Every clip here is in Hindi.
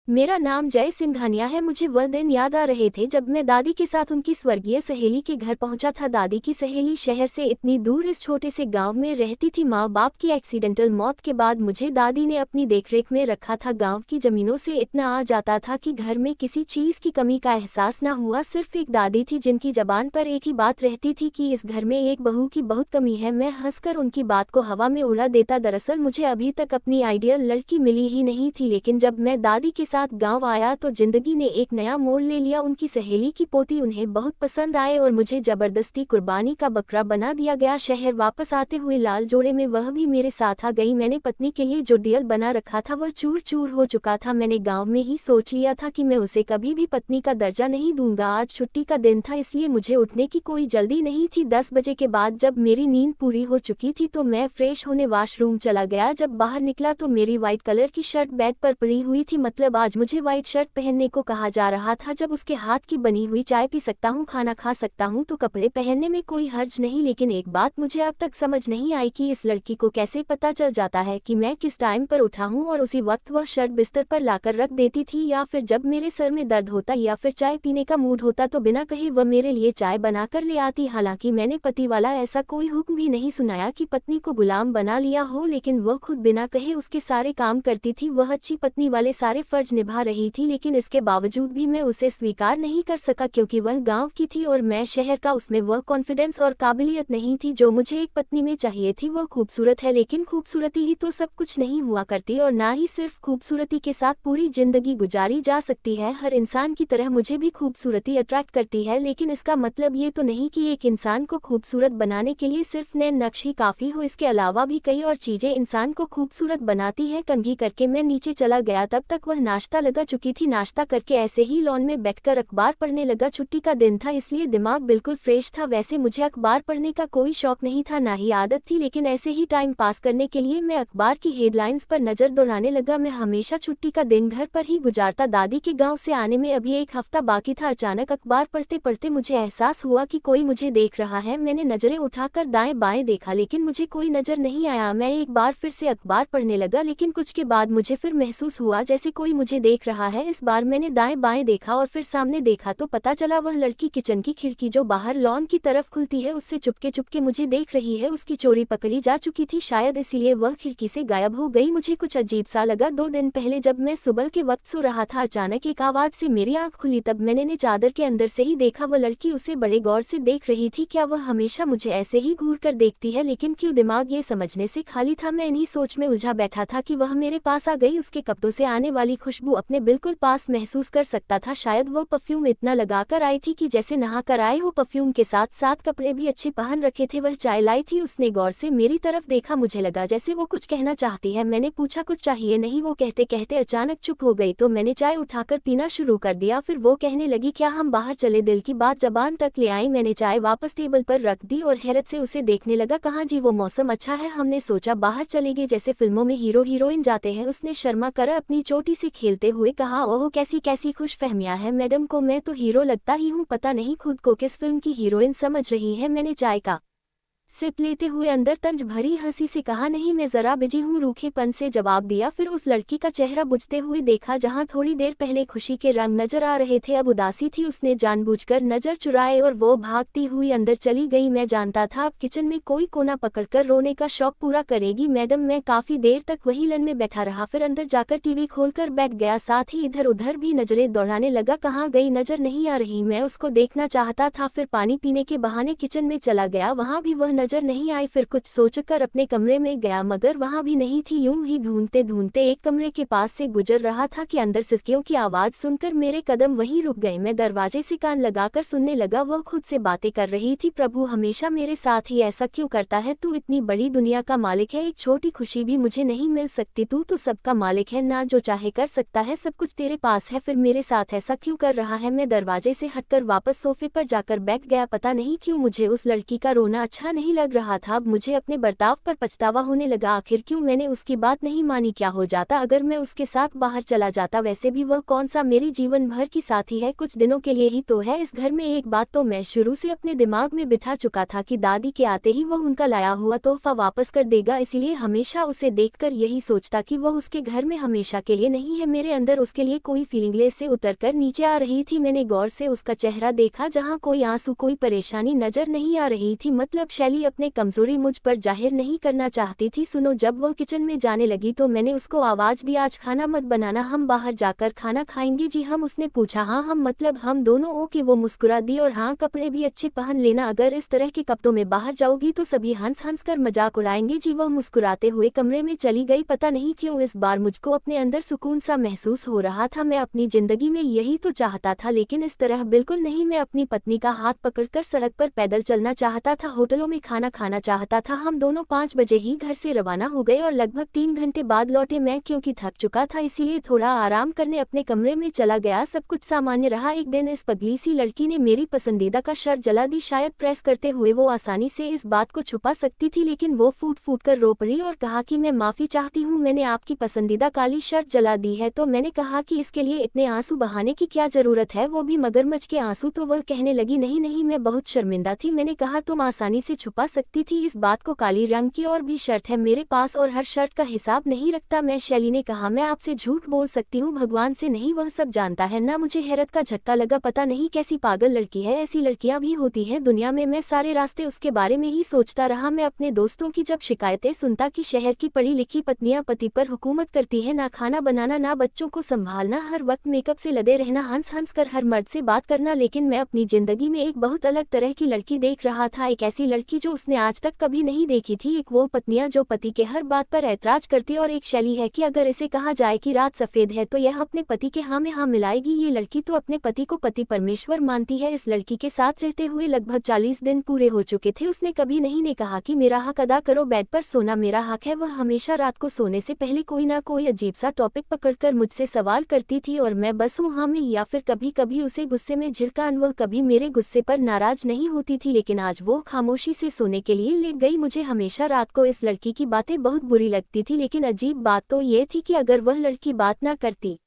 मेरा नाम जय सिंघानिया है। मुझे वह दिन याद आ रहे थे जब मैं दादी के साथ उनकी स्वर्गीय सहेली के घर पहुंचा था। दादी की सहेली शहर से इतनी दूर इस छोटे से गांव में रहती थी। माँ बाप की एक्सीडेंटल मौत के बाद मुझे दादी ने अपनी देखरेख में रखा था। गांव की जमीनों से इतना आ जाता था कि घर में किसी चीज की कमी का एहसास न हुआ। सिर्फ एक दादी थी जिनकी जबान पर एक ही बात रहती थी कि इस घर में एक बहू की बहुत कमी है। मैं हंसकर उनकी बात को हवा में उड़ा देता। दरअसल मुझे अभी तक अपनी आइडियल लड़की मिली ही नहीं थी, लेकिन जब मैं दादी के साथ गांव आया तो जिंदगी ने एक नया मोड़ ले लिया। उनकी सहेली की पोती उन्हें बहुत पसंद आए और मुझे जबरदस्ती कुर्बानी का बकरा बना दिया गया। शहर वापस आते हुए लाल जोड़े में वह भी मेरे साथ आ गई। मैंने पत्नी के लिए जो डियल बना रखा था वह चूर चूर हो चुका था। मैंने गाँव में ही सोच लिया था कि मैं उसे कभी भी पत्नी का दर्जा नहीं दूंगा। आज छुट्टी का दिन था, इसलिए मुझे उठने की कोई जल्दी नहीं थी। 10 बजे के बाद जब मेरी नींद पूरी हो चुकी थी तो मैं फ्रेश होने वॉशरूम चला गया। जब बाहर निकला तो मेरी व्हाइट कलर की शर्ट बेड पर पड़ी हुई थी। मतलब आज मुझे व्हाइट शर्ट पहनने को कहा जा रहा था। जब उसके हाथ की बनी हुई चाय पी सकता हूँ, खाना खा सकता हूँ तो कपड़े पहनने में कोई हर्ज नहीं। लेकिन एक बात मुझे अब तक समझ नहीं आई कि इस लड़की को कैसे पता चल जाता है कि मैं किस टाइम पर उठा हूँ और उसी वक्त वह शर्ट बिस्तर पर लाकर रख देती थी, या फिर जब मेरे सर में दर्द होता या फिर चाय पीने का मूड होता तो बिना कहे वह मेरे लिए चाय बनाकर ले आती। हालांकि मैंने पति वाला ऐसा कोई हुक्म भी नहीं सुनाया कि पत्नी को गुलाम बना लिया हो, लेकिन वह खुद बिना कहे उसके सारे काम करती थी। वह अच्छी पत्नी वाले सारे फर्ज निभा रही थी, लेकिन इसके बावजूद भी मैं उसे स्वीकार नहीं कर सका क्योंकि वह गांव की थी और मैं शहर का। उसमें वह कॉन्फिडेंस और काबिलियत नहीं थी जो मुझे एक पत्नी में चाहिए थी। वह खूबसूरत है, लेकिन खूबसूरती ही तो सब कुछ नहीं हुआ करती और ना ही सिर्फ खूबसूरती के साथ पूरी जिंदगी गुजारी जा सकती है। हर इंसान की तरह मुझे भी खूबसूरती अट्रैक्ट करती है, लेकिन इसका मतलब ये तो नहीं कि एक इंसान को खूबसूरत बनाने के लिए सिर्फ नैन नक्श ही काफी हो। इसके अलावा भी कई और चीजें इंसान को खूबसूरत बनाती है। कंघी करके मैं नीचे चला गया, तब तक वह नाश्ता लगा चुकी थी। नाश्ता करके ऐसे ही लॉन में बैठकर अखबार पढ़ने लगा। छुट्टी का दिन था इसलिए दिमाग बिल्कुल फ्रेश था। वैसे मुझे अखबार पढ़ने का कोई शौक नहीं था, ना ही आदत थी, लेकिन ऐसे ही टाइम पास करने के लिए मैं अखबार की हेडलाइंस पर नजर दौड़ाने लगा। मैं हमेशा छुट्टी का दिन घर पर ही गुजारता। दादी के गांव से आने में अभी एक हफ्ता बाकी था। अचानक अखबार पढ़ते पढ़ते मुझे एहसास हुआ कि कोई मुझे देख रहा है। मैंने नजरें उठाकर दाएं बाएं देखा, लेकिन मुझे कोई नजर नहीं आया। मैं एक बार फिर से अखबार पढ़ने लगा, लेकिन कुछ के बाद मुझे फिर महसूस हुआ जैसे कोई मुझे देख रहा है। इस बार मैंने दाएं बाएं देखा और फिर सामने देखा तो पता चला वह लड़की किचन की खिड़की जो बाहर लॉन की तरफ खुलती है उससे चुपके चुपके मुझे देख रही है। उसकी चोरी पकड़ी जा चुकी थी, शायद इसीलिए वह खिड़की से गायब हो गई। मुझे कुछ अजीब सा लगा। 2 दिन पहले जब मैं सुबह के वक्त सो रहा था, अचानक एक आवाज से मेरी आंख खुली। तब मैंने चादर के अंदर से ही देखा वह लड़की उसे बड़े गौर से देख रही थी। क्या वह हमेशा मुझे ऐसे ही घूर कर देखती है? लेकिन क्यों? दिमाग ये समझने से खाली था। मैं इन्हीं सोच में उलझा बैठा था कि वह मेरे पास आ गई। उसके कपड़ों से आने वाली खुशबू अपने बिल्कुल पास महसूस कर सकता था। शायद वो परफ्यूम इतना लगाकर आई थी कि जैसे नहा कर आए हो। परफ्यूम के साथ साथ कपड़े भी अच्छे पहन रखे थे। वह चाय लाई थी। उसने गौर से मेरी तरफ देखा। मुझे लगा जैसे वो कुछ कहना चाहती है। मैंने पूछा कुछ चाहिए? नहीं, वो कहते कहते अचानक चुप हो गई। तो मैंने चाय उठाकर पीना शुरू कर दिया। फिर वो कहने लगी, क्या हम बाहर चले? दिल की बात जबान तक ले आई। मैंने चाय वापस टेबल पर रख दी और हैरत से उसे देखने लगा। कहाँ जी? वो मौसम अच्छा है, हमने सोचा बाहर चलेंगे, जैसे फिल्मों में हीरो हीरोइन जाते हैं। उसने शर्मा कर अपनी चोटी से खेलते हुए कहा। ओह, कैसी कैसी खुशफहमियां हैं मैडम को, मैं तो हीरो लगता ही हूँ। पता नहीं खुद को किस फिल्म की हीरोइन समझ रही है। मैंने चाय का सिप लेते हुए अंदर तंज भरी हंसी से कहा, नहीं मैं जरा बिजी हूँ, रूखेपन से जवाब दिया। फिर उस लड़की का चेहरा बुझते हुए देखा जहाँ थोड़ी देर पहले खुशी के रंग नजर आ रहे थे, अब उदासी थी। उसने जानबूझकर नजर चुराए और वो भागती हुई अंदर चली गई। मैं जानता था अब किचन में कोई कोना पकड़कर रोने का शौक पूरा करेगी मैडम। मैं काफी देर तक वही लन में बैठा रहा, फिर अंदर जाकर टीवी खोलकर बैठ गया। साथ ही इधर उधर भी नजरें दौड़ाने लगा। कहाँ गई? नजर नहीं आ रही। मैं उसको देखना चाहता था। फिर पानी पीने के बहाने किचन में चला गया, वहाँ भी वह नजर नहीं आई। फिर कुछ सोचकर अपने कमरे में गया, मगर वहां भी नहीं थी। यूं ही ढूंढते ढूंढते एक कमरे के पास से गुजर रहा था कि अंदर सिसकियों की आवाज सुनकर मेरे कदम वहीं रुक गए। मैं दरवाजे से कान लगाकर सुनने लगा। वह खुद से बातें कर रही थी। प्रभु हमेशा मेरे साथ ही ऐसा क्यों करता है? तू इतनी बड़ी दुनिया का मालिक है, एक छोटी खुशी भी मुझे नहीं मिल सकती? तू तो सबका मालिक है ना, जो चाहे कर सकता है, सब कुछ तेरे पास है, फिर मेरे साथ ऐसा क्यों कर रहा है? मैं दरवाजे से हटकर वापस सोफे पर जाकर बैठ गया। पता नहीं क्यों मुझे उस लड़की का रोना अच्छा नहीं नहीं लग रहा था। अब मुझे अपने बर्ताव पर पछतावा होने लगा। आखिर क्यों मैंने उसकी बात नहीं मानी? क्या हो जाता अगर मैं उसके साथ बाहर चला जाता? वैसे भी वह कौन सा मेरी जीवन भर की साथी है, कुछ दिनों के लिए ही तो है इस घर में। एक बात तो मैं शुरू से अपने दिमाग में बिठा चुका था कि दादी के आते ही वह उनका लाया हुआ तोहफा वापस कर देगा, इसीलिए हमेशा उसे देखकर यही सोचता कि वह उसके घर में हमेशा के लिए नहीं है। मेरे अंदर उसके लिए कोई फीलिंगलेस से उतरकर नीचे आ रही थी। मैंने गौर से उसका चेहरा देखा, जहां कोई आंसू कोई परेशानी नजर नहीं आ रही थी। मतलब शैली अपने कमजोरी मुझ पर जाहिर नहीं करना चाहती थी। सुनो, जब वह किचन में जाने लगी तो मैंने उसको आवाज दी, आज खाना मत बनाना, हम बाहर जाकर खाना खाएंगे। जी हम, उसने पूछा। हाँ हम मतलब हम दोनों? ओके। वो मुस्कुरा दी। और हाँ, कपड़े भी अच्छे पहन लेना, अगर इस तरह के कपड़ों में बाहर जाओगी तो सभी हंस हंस कर मजाक उड़ाएंगे। जी वह मुस्कुराते हुए कमरे में चली गई। पता नहीं क्यों इस बार मुझको अपने अंदर सुकून सा महसूस हो रहा था। मैं अपनी जिंदगी में यही तो चाहता था, लेकिन इस तरह बिल्कुल नहीं। मैं अपनी पत्नी का हाथ पकड़कर सड़क पर पैदल चलना चाहता था, होटलों में खाना खाना चाहता था। हम दोनों 5 बजे ही घर से रवाना हो गए और लगभग 3 घंटे बाद लौटे। मैं क्योंकि थक चुका था इसीलिए थोड़ा आराम करने अपने कमरे में चला गया। सब कुछ सामान्य रहा। एक दिन इस पगली सी लड़की ने मेरी पसंदीदा का शर्ट जला दी। शायद प्रेस करते हुए वो आसानी से इस बात को छुपा सकती थी, लेकिन वो फूट फूट कर रो पड़ी और कहा कि मैं माफी चाहती हूँ, मैंने आपकी पसंदीदा काली शर्ट जला दी है। तो मैंने कहा कि इसके लिए इतने आंसू बहाने की क्या जरूरत है, वो भी मगरमच्छ के आंसू। तो वह कहने लगी, नहीं नहीं, मैं बहुत शर्मिंदा थी। मैंने कहा तुम आसानी से छुपा सकती थी इस बात को, काली रंग की और भी शर्ट है मेरे पास और हर शर्ट का हिसाब नहीं रखता मैं। शैली ने कहा, मैं आपसे झूठ बोल सकती हूँ, भगवान से नहीं, वह सब जानता है ना। मुझे हैरत का झटका लगा, पता नहीं कैसी पागल लड़की है, ऐसी लड़कियां भी होती हैं दुनिया में। मैं सारे रास्ते उसके बारे में ही सोचता रहा। मैं अपने दोस्तों की जब शिकायतें सुनता कि शहर की पढ़ी लिखी पत्नियां पति पर हुकूमत करती हैं, ना खाना बनाना ना बच्चों को संभालना, हर वक्त मेकअप से लदे रहना, हंस हंस कर हर मर्द से बात करना, लेकिन मैं अपनी जिंदगी में एक बहुत अलग तरह की लड़की देख रहा था। एक ऐसी लड़की जो उसने आज तक कभी नहीं देखी थी। एक वो पत्नियां जो पति के हर बात पर ऐतराज करती, और एक शैली है कि अगर इसे कहा जाए कि रात सफेद है तो यह अपने पति के हाँ में हाँ मिलाएगी। ये लड़की तो अपने पति को पति परमेश्वर मानती है। इस लड़की के साथ रहते हुए लगभग 40 दिन पूरे हो चुके थे। उसने कभी नहीं कहा कि मेरा हक अदा करो, बेड पर सोना मेरा हक है। वह हमेशा रात को सोने से पहले कोई ना कोई अजीब सा टॉपिक पकड़कर मुझसे सवाल करती थी और मैं बस हूँ हाँ में, या फिर कभी कभी उसे गुस्से में झिड़कान। वह कभी मेरे गुस्से पर नाराज नहीं होती थी, लेकिन आज वो खामोशी से सोने के लिए लेट गई। मुझे हमेशा रात को इस लड़की की बातें बहुत बुरी लगती थी, लेकिन अजीब बात तो ये थी कि अगर वह लड़की बात ना करती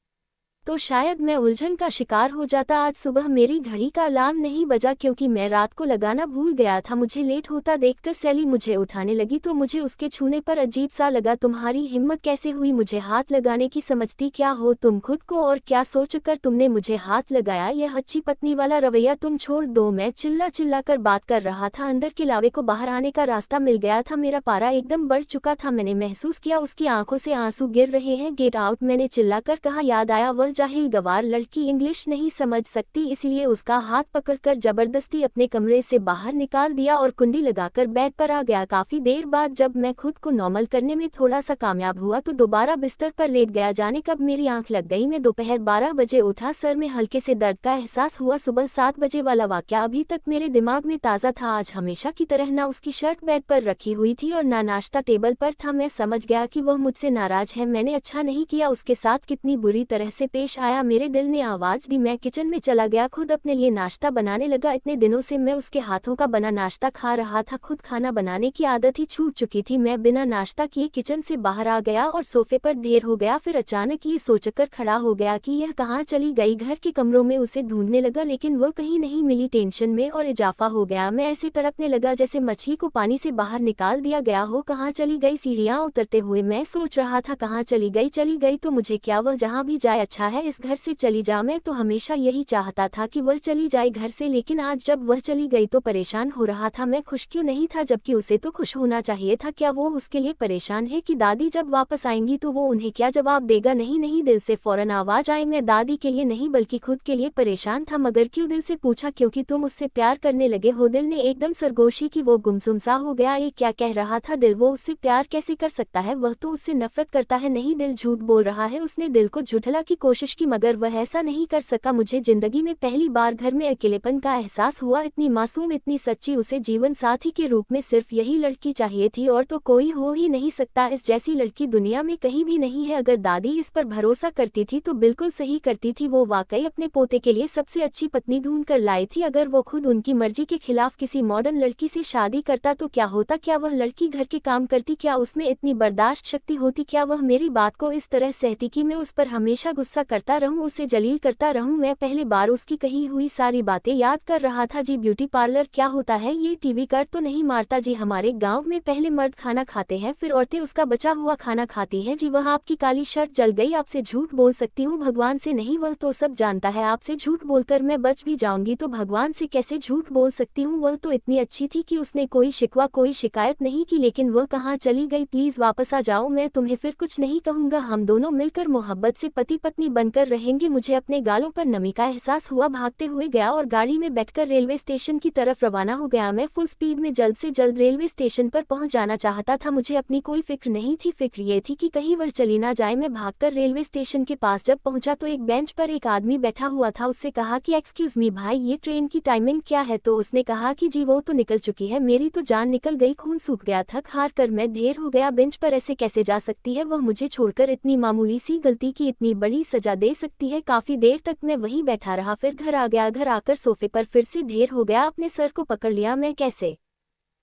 तो शायद मैं उलझन का शिकार हो जाता। आज सुबह मेरी घड़ी का अलार्म नहीं बजा क्योंकि मैं रात को लगाना भूल गया था। मुझे लेट होता देखकर सैली मुझे उठाने लगी तो मुझे उसके छूने पर अजीब सा लगा। तुम्हारी हिम्मत कैसे हुई मुझे हाथ लगाने की, समझती क्या हो तुम खुद को, और क्या सोचकर तुमने मुझे हाथ लगाया? यह अच्छी पत्नी वाला रवैया तुम छोड़ दो। मैं चिल्ला चिल्ला कर बात कर रहा था। अंदर के लावे को बाहर आने का रास्ता मिल गया था। मेरा पारा एकदम बढ़ चुका था। मैंने महसूस किया उसकी आंखों से आंसू गिर रहे हैं। गेट आउट, मैंने चिल्लाकर कहा। याद आया वह जाहिल गवार लड़की इंग्लिश नहीं समझ सकती, इसलिए उसका हाथ पकड़कर जबरदस्ती अपने कमरे से बाहर निकाल दिया और कुंडी लगाकर बेड पर आ गया। काफी देर बाद जब मैं खुद को नॉर्मल करने में थोड़ा सा कामयाब हुआ तो दोबारा बिस्तर पर लेट गया। जाने कब मेरी आंख लग गई। मैं दोपहर 12 बजे उठा। सर में हल्के से दर्द का एहसास हुआ। सुबह 7 बजे वाला वाकया अभी तक मेरे दिमाग में ताज़ा था। आज हमेशा की तरह ना उसकी शर्ट बेड पर रखी हुई थी और ना नाश्ता टेबल पर था। मैं समझ गया कि वह मुझसे नाराज है। मैंने अच्छा नहीं किया, उसके साथ कितनी बुरी तरह से पेश आया। मेरे दिल ने आवाज दी। मैं किचन में चला गया, खुद अपने लिए नाश्ता बनाने लगा। इतने दिनों से मैं उसके हाथों का बना नाश्ता खा रहा था, खुद खाना बनाने की आदत ही छूट चुकी थी। मैं बिना नाश्ता किए किचन से बाहर आ गया और सोफे पर ढेर हो गया। फिर अचानक ये सोचकर खड़ा हो गया कि यह कहाँ चली गई। घर के कमरों में उसे ढूंढने लगा, लेकिन वह कहीं नहीं मिली। टेंशन में और इजाफा हो गया। मैं ऐसे तड़पने लगा जैसे मछली को पानी से बाहर निकाल दिया गया हो। कहाँ चली गई? सीढ़ियाँ उतरते हुए मैं सोच रहा था, कहाँ चली गई? चली गई तो मुझे क्या, वह जहाँ भी जाए अच्छा है, इस घर से चली जा। मैं तो हमेशा यही चाहता था कि वह चली जाए घर से, लेकिन आज जब वह चली गई तो परेशान हो रहा था। मैं खुश क्यों नहीं था, जबकि उसे तो खुश होना चाहिए था। क्या वो उसके लिए परेशान है कि दादी जब वापस आएंगी तो वो उन्हें क्या जवाब देगा? नहीं नहीं, दिल से फौरन आवाज आई। मैं दादी के लिए नहीं बल्कि खुद के लिए परेशान था। मगर क्यों? दिल से पूछा। क्योंकि तुम उससे प्यार करने लगे हो। दिल ने एकदम सरगोशी की। वो गुमसुम सा हो गया। ये क्या कह रहा था दिल? वो उससे प्यार कैसे कर सकता है? वह तो उससे नफरत करता है। नहीं, दिल झूठ बोल रहा है। उसने दिल को झुठला की कोशिश कोशिश की मगर वह ऐसा नहीं कर सका। मुझे जिंदगी में पहली बार घर में अकेलेपन का एहसास हुआ। इतनी मासूम, इतनी सच्ची, उसे जीवन साथी के रूप में सिर्फ यही लड़की चाहिए थी और तो कोई हो ही नहीं सकता। इस जैसी लड़की दुनिया में कहीं भी नहीं है। अगर दादी इस पर भरोसा करती थी तो बिल्कुल सही करती थी। वो वाकई अपने पोते के लिए सबसे अच्छी पत्नी ढूंढ कर लाई थी। अगर वो खुद उनकी मर्जी के खिलाफ किसी मॉडर्न लड़की से शादी करता तो क्या होता? क्या वह लड़की घर के काम करती? क्या उसमें इतनी बर्दाश्त शक्ति होती? क्या वह मेरी बात को इस तरह सहती कि मैं उस पर हमेशा गुस्सा करता रहूं, उसे जलील करता रहूं? मैं पहले बार उसकी कही हुई सारी बातें याद कर रहा था। जी ब्यूटी पार्लर क्या होता है? ये टीवी कर तो नहीं मारता? जी हमारे गांव में पहले मर्द खाना खाते हैं, फिर औरतें उसका बचा हुआ खाना खाती हैं। जी वह आपकी काली शर्ट जल गई। आपसे झूठ बोल सकती हूँ, भगवान से नहीं। वह तो सब जानता है। आपसे झूठ बोलकर मैं बच भी जाऊंगी तो भगवान से कैसे झूठ बोल सकती हूँ? वह तो इतनी अच्छी थी कि उसने कोई शिकवा, कोई शिकायत नहीं की। लेकिन वह कहाँ चली गई? प्लीज वापस आ जाओ, मैं तुम्हें फिर कुछ नहीं कहूंगा। हम दोनों मिलकर मोहब्बत से पति पत्नी बनकर रहेंगे। मुझे अपने गालों पर नमी का एहसास हुआ। भागते हुए गया और गाड़ी में बैठकर रेलवे स्टेशन की तरफ रवाना हो गया। मैं फुल स्पीड में जल्द से जल्द रेलवे स्टेशन पर पहुंच जाना चाहता था। मुझे अपनी कोई फिक्र नहीं थी। फिक्र ये थी कि कहीं वह चली ना जाए। मैं भागकर रेलवे स्टेशन के पास जब पहुंचा तो एक बेंच पर एक आदमी बैठा हुआ था। उससे कहा कि एक्सक्यूज मी भाई, ये ट्रेन की टाइमिंग क्या है? तो उसने कहा कि जी वो तो निकल चुकी है। मेरी तो जान निकल गई, खून सूख गया, थक हार कर मैं ढेर हो गया। बेंच पर ऐसे कैसे जा सकती है? वह मुझे छोड़कर इतनी मामूली सी गलती की इतनी बड़ी सजा दे सकती है? काफी देर तक मैं वहीं बैठा रहा, फिर घर आ गया। घर आकर सोफे पर फिर से ढेर हो गया। अपने सर को पकड़ लिया। मैं कैसे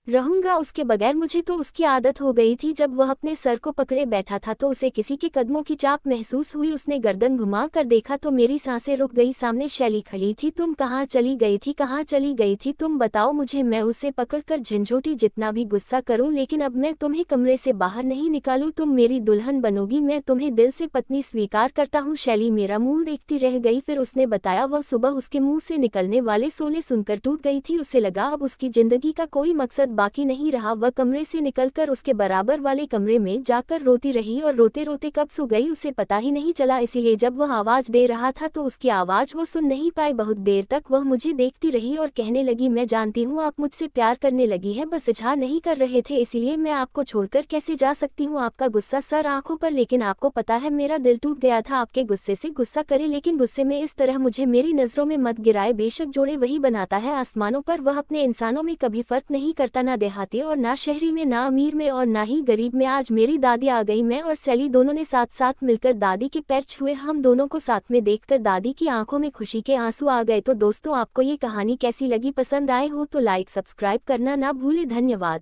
रहूंगा उसके बगैर? मुझे तो उसकी आदत हो गई थी। जब वह अपने सर को पकड़े बैठा था तो उसे किसी के कदमों की चाप महसूस हुई। उसने गर्दन घुमा कर देखा तो मेरी सांसें रुक गई। सामने शैली खड़ी थी। तुम कहाँ चली गई थी? कहाँ चली गई थी तुम? बताओ मुझे। मैं उसे पकड़कर झंझोटी, जितना भी गुस्सा करूं लेकिन अब मैं तुम्हें कमरे से बाहर नहीं निकालूं। तुम मेरी दुल्हन बनोगी। मैं तुम्हें दिल से पत्नी स्वीकार करता हूँ। शैली मेरा मुंह देखती रह गई। फिर उसने बताया वह सुबह उसके मुंह से निकलने वाले शोले सुनकर टूट गई थी। उसे लगा अब उसकी जिंदगी का कोई मकसद बाकी नहीं रहा। वह कमरे से निकलकर उसके बराबर वाले कमरे में जाकर रोती रही और रोते रोते कब सो गई उसे पता ही नहीं चला। इसीलिए जब वह आवाज दे रहा था तो उसकी आवाज वो सुन नहीं पाई। बहुत देर तक वह मुझे देखती रही और कहने लगी, मैं जानती हूँ आप मुझसे प्यार करने लगी है, बस इजहार नहीं कर रहे थे, इसीलिए मैं आपको छोड़कर कैसे जा सकती हूँ? आपका गुस्सा सर आंखों पर, लेकिन आपको पता है मेरा दिल टूट गया था। आपके गुस्से से गुस्सा करे लेकिन गुस्से में इस तरह मुझे मेरी नजरों में मत गिराए। बेशक जोड़े वही बनाता है आसमानों पर। वह अपने इंसानों में कभी फर्क नहीं करता, ना देहाती और ना शहरी में, ना अमीर में और ना ही गरीब में। आज मेरी दादी आ गई। मैं और सैली दोनों ने साथ साथ मिलकर दादी के पैर छुए। हम दोनों को साथ में देखकर दादी की आंखों में खुशी के आंसू आ गए। तो दोस्तों, आपको ये कहानी कैसी लगी? पसंद आए हो तो लाइक सब्सक्राइब करना ना भूले। धन्यवाद।